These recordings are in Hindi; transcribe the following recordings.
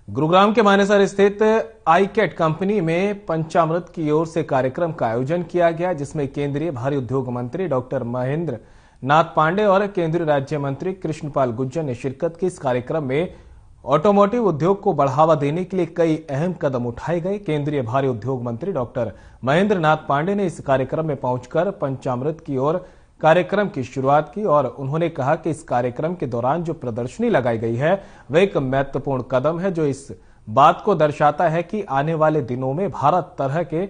गुरुग्राम के मानेसर स्थित आईकेट कंपनी में पंचामृत की ओर से कार्यक्रम का आयोजन किया गया, जिसमें केंद्रीय भारी उद्योग मंत्री डॉक्टर महेंद्र नाथ पांडे और केंद्रीय राज्य मंत्री कृष्णपाल गुर्जर ने शिरकत की। इस कार्यक्रम में ऑटोमोटिव उद्योग को बढ़ावा देने के लिए कई अहम कदम उठाए गए। केंद्रीय भारी उद्योग मंत्री डॉक्टर महेंद्र नाथ पांडे ने इस कार्यक्रम में पहुंचकर पंचामृत की ओर कार्यक्रम की शुरुआत की और उन्होंने कहा कि इस कार्यक्रम के दौरान जो प्रदर्शनी लगाई गई है वह एक महत्वपूर्ण कदम है, जो इस बात को दर्शाता है कि आने वाले दिनों में भारत तरह के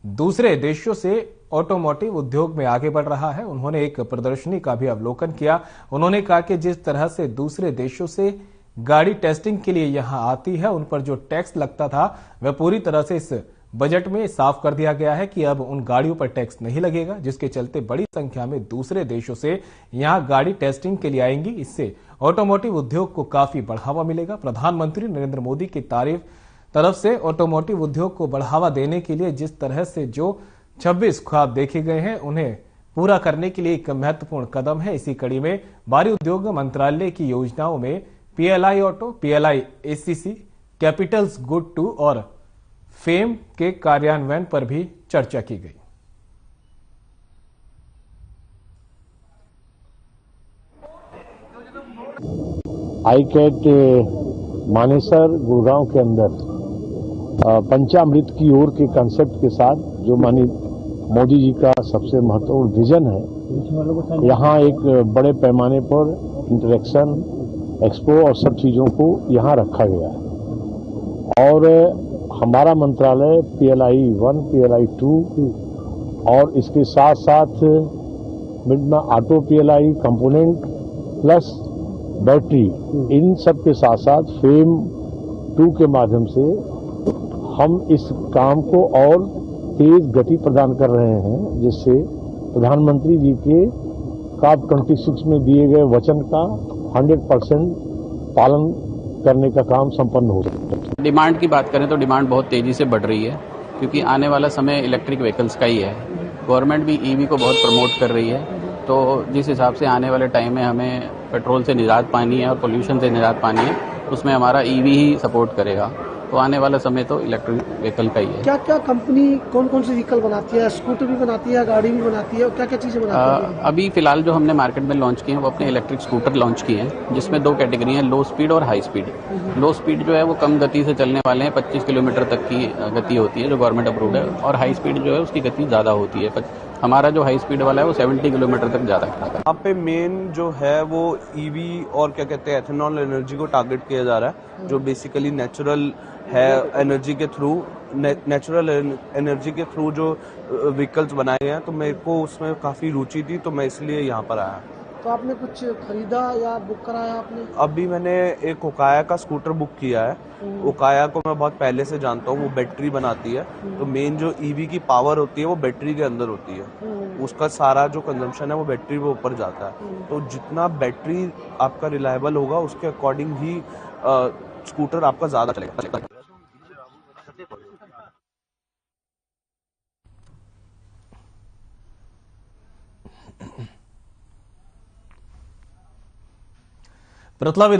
दूसरे देशों से ऑटोमोटिव उद्योग में आगे बढ़ रहा है। उन्होंने एक प्रदर्शनी का भी अवलोकन किया। उन्होंने कहा कि जिस तरह से दूसरे देशों से गाड़ी टेस्टिंग के लिए यहां आती है, उन पर जो टैक्स लगता था वह पूरी तरह से इस बजट में साफ कर दिया गया है कि अब उन गाड़ियों पर टैक्स नहीं लगेगा, जिसके चलते बड़ी संख्या में दूसरे देशों से यहां गाड़ी टेस्टिंग के लिए आएंगी। इससे ऑटोमोटिव उद्योग को काफी बढ़ावा मिलेगा। प्रधानमंत्री नरेंद्र मोदी की तरफ से ऑटोमोटिव उद्योग को बढ़ावा देने के लिए जिस तरह से जो 26 ख्वाब देखे गए हैं, उन्हें पूरा करने के लिए एक महत्वपूर्ण कदम है। इसी कड़ी में भारी उद्योग मंत्रालय की योजनाओं में PLI auto, PLI ACC, capitals good two और फेम के कार्यान्वयन पर भी चर्चा की गई। आईकेट मानेसर गुरुग्राम के अंदर पंचामृत की ओर के कंसेप्ट के साथ जो माननीय मोदी जी का सबसे महत्वपूर्ण विजन है, यहाँ एक बड़े पैमाने पर इंटरेक्शन, एक्सपो और सब चीजों को यहाँ रखा गया है। और हमारा मंत्रालय पीएलआई 1, पीएलआई 2 और इसके साथ साथ मिडना auto PLI component plus battery, इन सब के साथ साथ फेम 2 के माध्यम से हम इस काम को और तेज गति प्रदान कर रहे हैं, जिससे प्रधानमंत्री जी के COP 26 में दिए गए वचन का 100% पालन करने का काम संपन्न हो सकता है। डिमांड की बात करें तो डिमांड बहुत तेजी से बढ़ रही है, क्योंकि आने वाला समय इलेक्ट्रिक व्हीकल्स का ही है। गवर्नमेंट भी ईवी को बहुत प्रमोट कर रही है, तो जिस हिसाब से आने वाले टाइम में हमें पेट्रोल से निजात पानी है और पोल्यूशन से निजात पानी है, उसमें हमारा ईवी ही सपोर्ट करेगा। तो आने वाला समय तो इलेक्ट्रिक व्हीकल का ही है। क्या क्या कंपनी कौन कौन सी व्हीकल बनाती है? स्कूटर भी बनाती है, गाड़ी भी बनाती है, और क्या क्या चीजें बनाती है? अभी फिलहाल जो हमने मार्केट में लॉन्च किए हैं वो अपने इलेक्ट्रिक स्कूटर लॉन्च किए हैं, जिसमें 2 कैटेगरी हैं, लो स्पीड और हाई स्पीड। लो स्पीड जो है वो कम गति से चलने वाले हैं, 25 किलोमीटर तक की गति होती है जो गवर्नमेंट अप्रूव्ड है, और हाई स्पीड जो है उसकी गति ज़्यादा होती है। हमारा जो हाई स्पीड वाला है वो 70 किलोमीटर तक ज़्यादा है। यहाँ पे मेन जो है वो ईवी और क्या कहते हैं एथेनॉल एनर्जी को टारगेट किया जा रहा है, जो बेसिकली नेचुरल है एनर्जी के थ्रू, नेचुरल एनर्जी के थ्रू जो व्हीकल्स बनाए गए हैं। तो मेरे को उसमें काफ़ी रुचि थी, तो मैं इसलिए यहाँ पर आया। तो आपने कुछ खरीदा या बुक कराया आपने? अभी मैंने एक ओकाया का स्कूटर बुक किया है। ओकाया को मैं बहुत पहले से जानता हूँ, वो बैटरी बनाती है। तो मेन जो ईवी की पावर होती है वो बैटरी के अंदर होती है, उसका सारा जो कंजम्पशन है वो बैटरी के ऊपर जाता है। तो जितना बैटरी आपका रिलायबल होगा उसके अकॉर्डिंग ही स्कूटर आपका ज़्यादा चलेगा। रतलाम